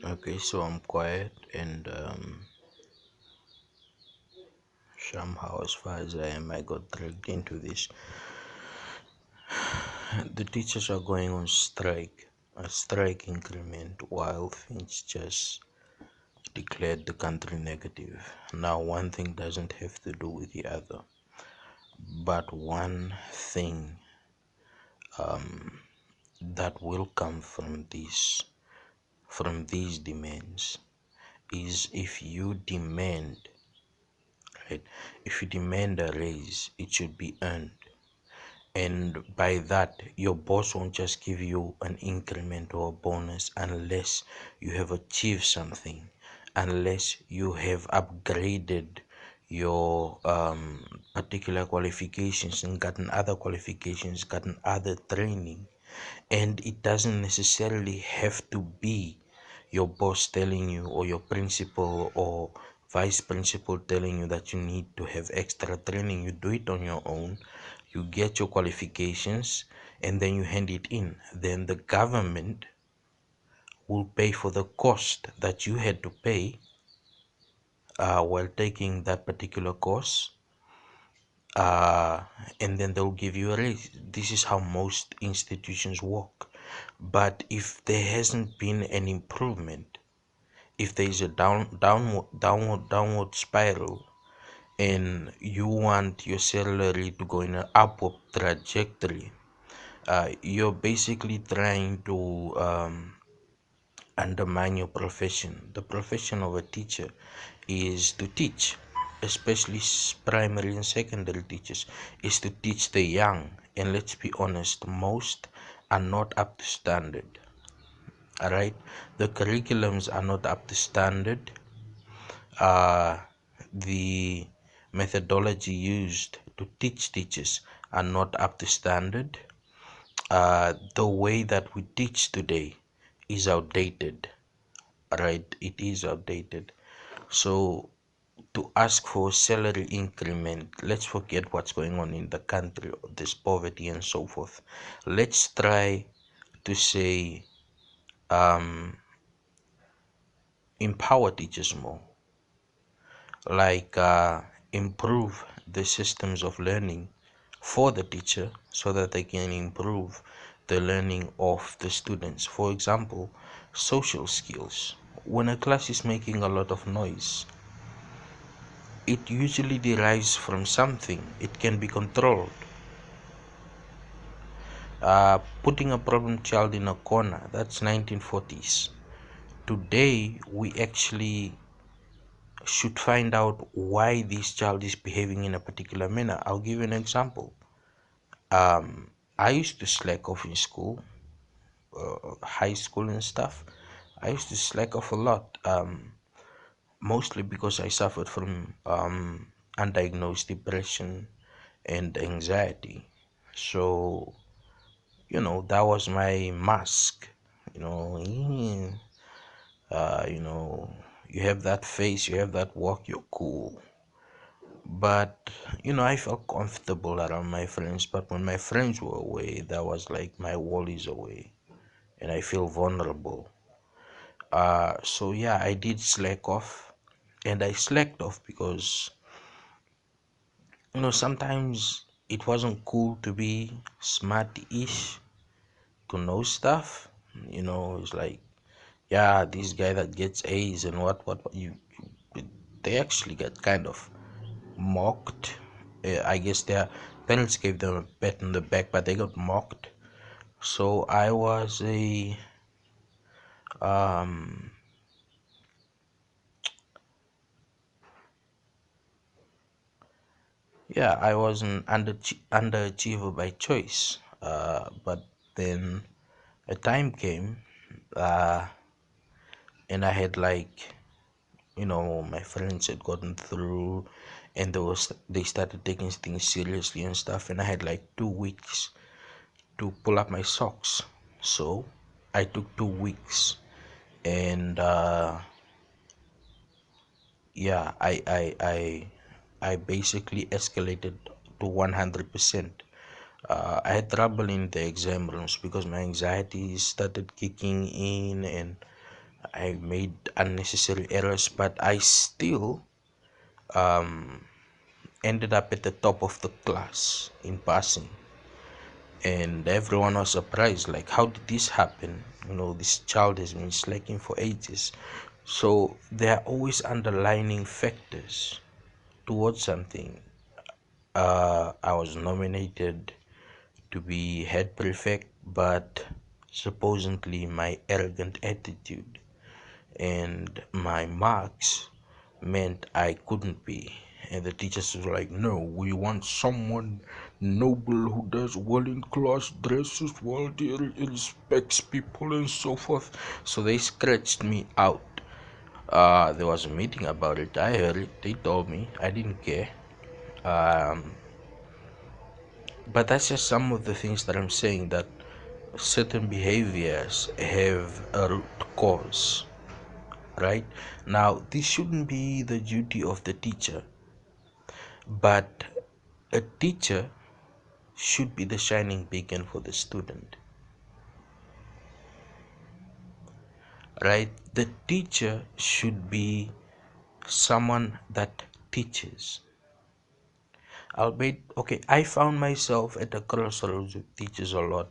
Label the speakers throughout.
Speaker 1: Okay, so I'm quiet and somehow, as far as I am, I got dragged into this. The teachers are going on strike, a strike increment, while Finch just declared the country negative. Now, one thing doesn't have to do with the other, but one thing that will come from these demands is if you demand, right? If you demand a raise, it should be earned. And by that, your boss won't just give you an increment or a bonus unless you have achieved something, unless you have upgraded your particular qualifications and gotten other qualifications, gotten other training. And it doesn't necessarily have to be your boss telling you, or your principal or vice principal telling you that you need to have extra training. You do it on your own, you get your qualifications, and then you hand it in. Then the government will pay for the cost that you had to pay while taking that particular course, uh, and then they'll give you a raise. This is how most institutions work. But if there hasn't been an improvement, if there is a downward spiral, and you want your salary to go in an upward trajectory, you're basically trying to undermine your profession. The profession of a teacher is to teach, especially primary and secondary teachers, is to teach the young. And let's be honest, most are not up to standard. All right, the curriculums are not up to standard. Uh, the methodology used to teach teachers are not up to standard. The way that we teach today is outdated, right? It is outdated. So to ask for salary increment, let's forget what's going on in the country, this poverty and so forth. Let's try to say empower teachers more, like improve the systems of learning for the teacher so that they can improve the learning of the students. For example, social skills. When a class is making a lot of noise, it usually derives from something. It can be controlled. Putting a problem child in a corner, that's 1940s. Today, we actually should find out why this child is behaving in a particular manner. I'll give you an example. I used to slack off in school, high school and stuff. I used to slack off a lot, mostly because I suffered from undiagnosed depression and anxiety. So, that was my mask. You know, you know, you have that face, you have that walk, you're cool. But I felt comfortable around my friends. But when my friends were away, that was like my wall is away, and I feel vulnerable. So yeah, I did slack off, and I slacked off because sometimes it wasn't cool to be smart-ish, to know stuff. It's like, yeah, this guy that gets A's and what they actually get kind of mocked. I guess their parents gave them a pat on the back, but they got mocked. So I was a um yeah, I was an underachiever by choice. But then a time came, uh, and I had, like, my friends had gotten through, and they started taking things seriously and stuff, and I had like 2 weeks to pull up my socks. So I took 2 weeks, and yeah, I basically escalated to 100%. I had trouble in the exam rooms because my anxiety started kicking in, and I made unnecessary errors, but I still um, ended up at the top of the class in passing. And everyone was surprised, like, how did this happen? This child has been slacking for ages. So there are always underlining factors towards something. I was nominated to be head prefect, but supposedly my arrogant attitude and my marks meant I couldn't be. And the teachers were like, no, we want someone noble who does well in class, dresses well, respects people, and so forth. So they scratched me out. There was a meeting about it. I heard it. They told me. I didn't care. Um, but that's just some of the things that I'm saying, that certain behaviors have a root cause, right? Now, this shouldn't be the duty of the teacher, but a teacher should be the shining beacon for the student, right? The teacher should be someone that teaches. Albeit, okay, I found myself at a crossroads with teachers a lot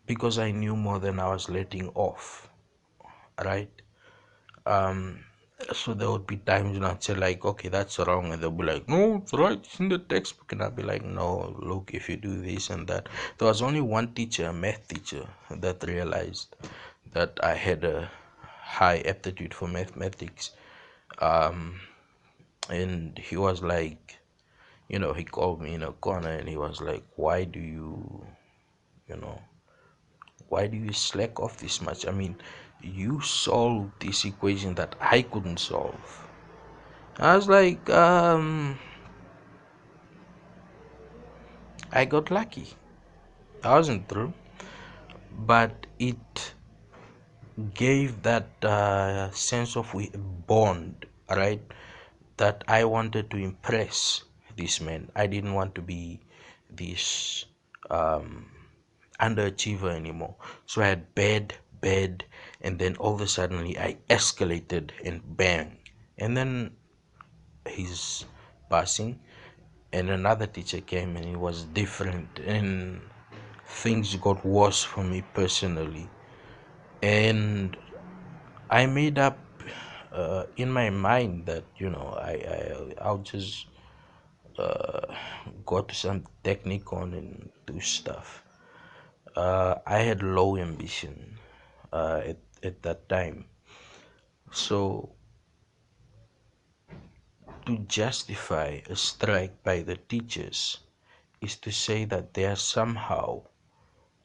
Speaker 1: because I knew more than I was letting off, right? Um, so there would be times when I'd say like, okay, that's wrong, and they'll be like, no, it's right, it's in the textbook, and I'd be like, no, look, if you do this and that. There was only one teacher, a math teacher, that realized that I had a high aptitude for mathematics. Um, and he was like, he called me in a corner and he was like, you know, why do you slack off this much? I mean, you solved this equation that I couldn't solve. I was like, I got lucky. I wasn't through, but it gave that sense of bond, right? That I wanted to impress this man. I didn't want to be this um, underachiever anymore. So I had bad, and then all of a sudden I escalated and bang. And then he's passing, and another teacher came and it was different, and things got worse for me personally. And I made up in my mind that I'll just go to some technicon and do stuff. I had low ambition at that time. So to justify a strike by the teachers is to say that they are somehow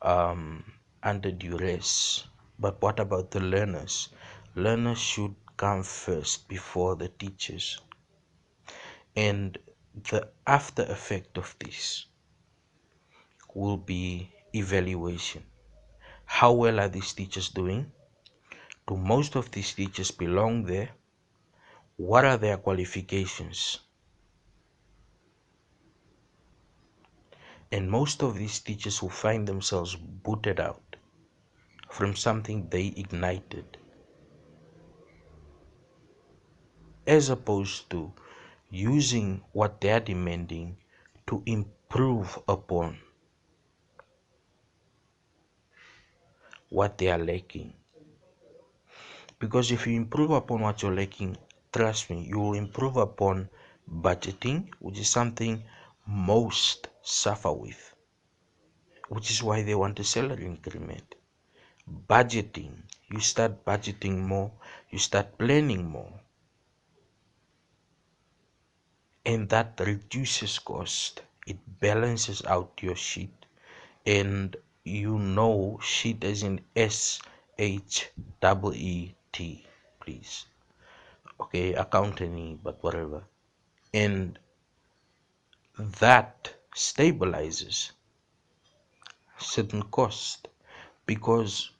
Speaker 1: under duress. But what about the learners? Learners should come first before the teachers. And the after effect of this will be evaluation. How well are these teachers doing? Do most of these teachers belong there? What are their qualifications? And most of these teachers will find themselves booted out from something they ignited, as opposed to using what they are demanding to improve upon what they are lacking. Because if you improve upon what you're lacking, trust me, you will improve upon budgeting, which is something most suffer with, which is why they want a salary increment. Budgeting, you start budgeting more, you start planning more, and that reduces cost. It balances out your sheet, and sheet as in SHEET, please. Okay, accounting, but whatever. And that stabilizes certain cost, because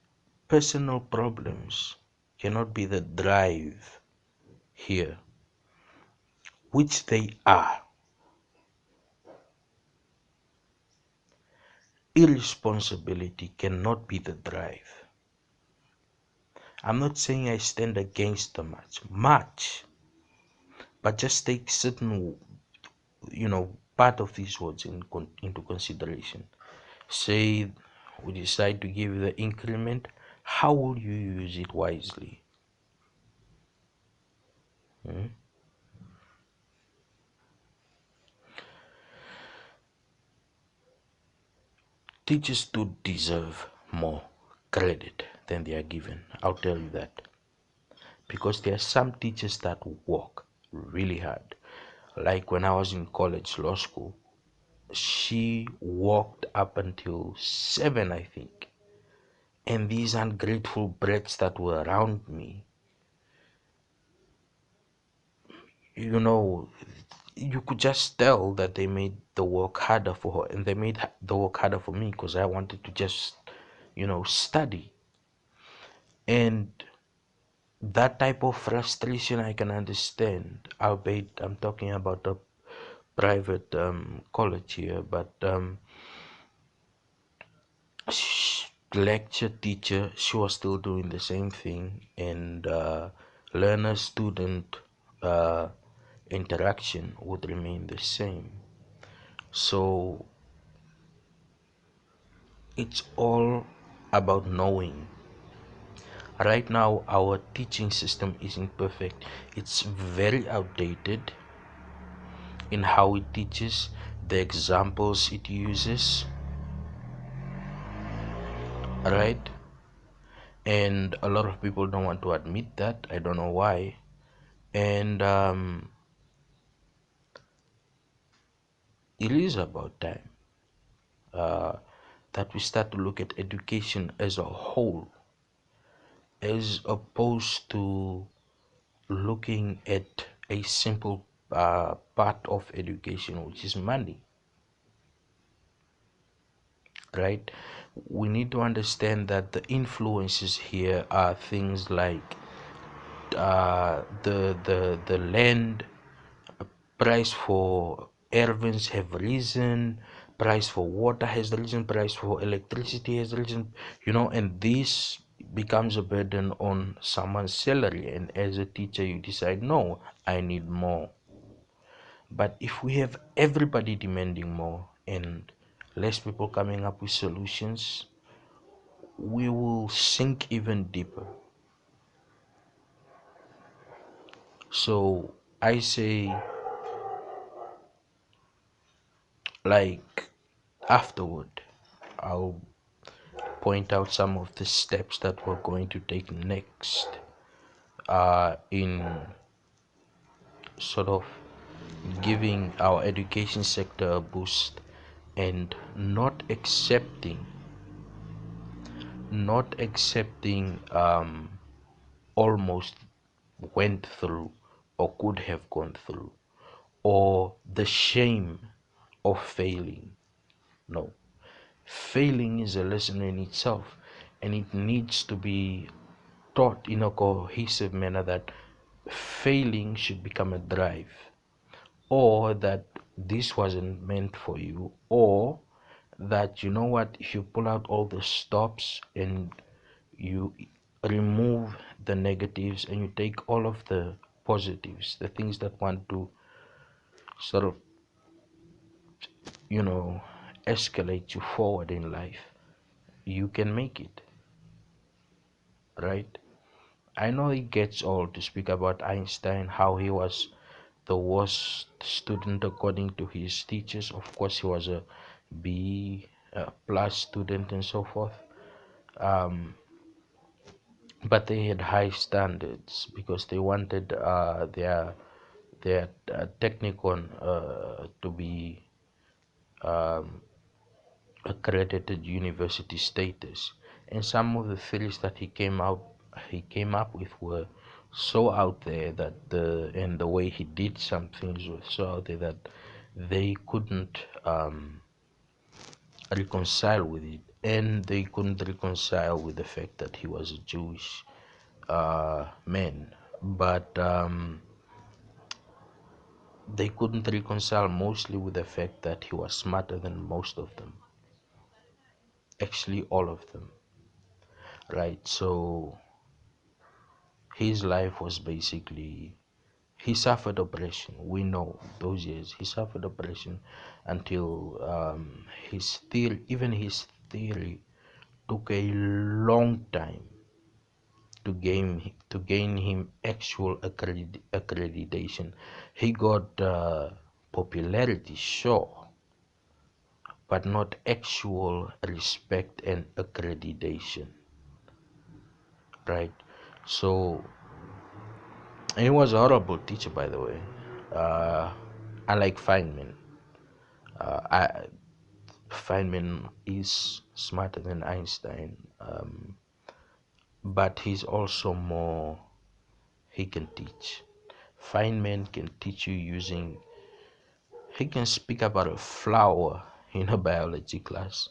Speaker 1: personal problems cannot be the drive here, which they are. Irresponsibility cannot be the drive. I'm not saying I stand against the much, but just take certain, part of these words into consideration. Say we decide to give the increment, how will you use it wisely? Hmm? Teachers do deserve more credit than they are given. I'll tell you that. Because there are some teachers that work really hard. Like when I was in college, law school, she worked up until 7, I think. And these ungrateful brats that were around me, you know, you could just tell that they made the work harder for her, and they made the work harder for me because I wanted to just, study. And that type of frustration I can understand, albeit I'm talking about a private college here, but lecture teacher, she was still doing the same thing, and learner student uh, interaction would remain the same. So it's all about knowing. Right now, our teaching system isn't perfect, it's very outdated in how it teaches, the examples it uses, right? And a lot of people don't want to admit that. I don't know why. And it is about time uh, that we start to look at education as a whole, as opposed to looking at a simple part of education, which is money, right? We need to understand that the influences here are things like the land price for airvents have risen, price for water has risen, price for electricity has risen, and this becomes a burden on someone's salary, and as a teacher you decide, no, I need more. But if we have everybody demanding more and less people coming up with solutions, we will sink even deeper. So I say, like, afterward, I'll point out some of the steps that we're going to take next in sort of giving our education sector a boost, and not accepting almost went through or could have gone through, or the shame of failing. No, failing is a lesson in itself, and it needs to be taught in a cohesive manner, that failing should become a drive, or that this wasn't meant for you, or that, you know what, if you pull out all the stops and you remove the negatives and you take all of the positives, the things that want to sort of, you know escalate you forward in life, you can make it, right? I know it gets old to speak about Einstein, how he was the worst student according to his teachers. Of course, he was a B plus student and so forth. Um, but they had high standards because they wanted their technicon to be um, accredited university status, and some of the theories that he came up with were so out there that the way he did some things was so out there that they couldn't reconcile with it, and they couldn't reconcile with the fact that he was a Jewish man, but they couldn't reconcile mostly with the fact that he was smarter than most of them, actually all of them, right? So his life was basically, he suffered oppression. We know those years he suffered oppression until his theory, even his theory, took a long time to gain him actual accreditation. He got popularity, sure, but not actual respect and accreditation, right? So, and he was a horrible teacher, by the way. Uh, unlike Feynman, I Feynman is smarter than Einstein, but he's also more. He can teach. Feynman can teach you using. He can speak about a flower in a biology class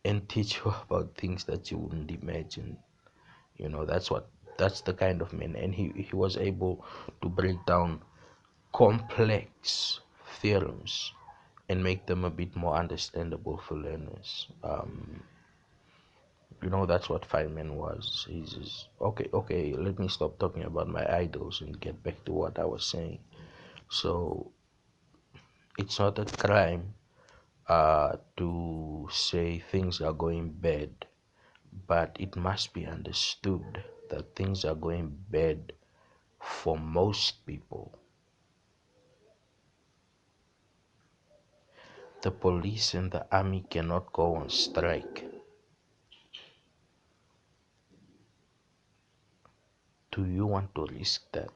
Speaker 1: and teach you about things that you wouldn't imagine. That's the kind of man, and he was able to break down complex theorems and make them a bit more understandable for learners. That's what Feynman was. Okay. Let me stop talking about my idols and get back to what I was saying. So it's not a crime to say things are going bad, but it must be understood that things are going bad for most people. The police and the army cannot go on strike. Do you want to risk that?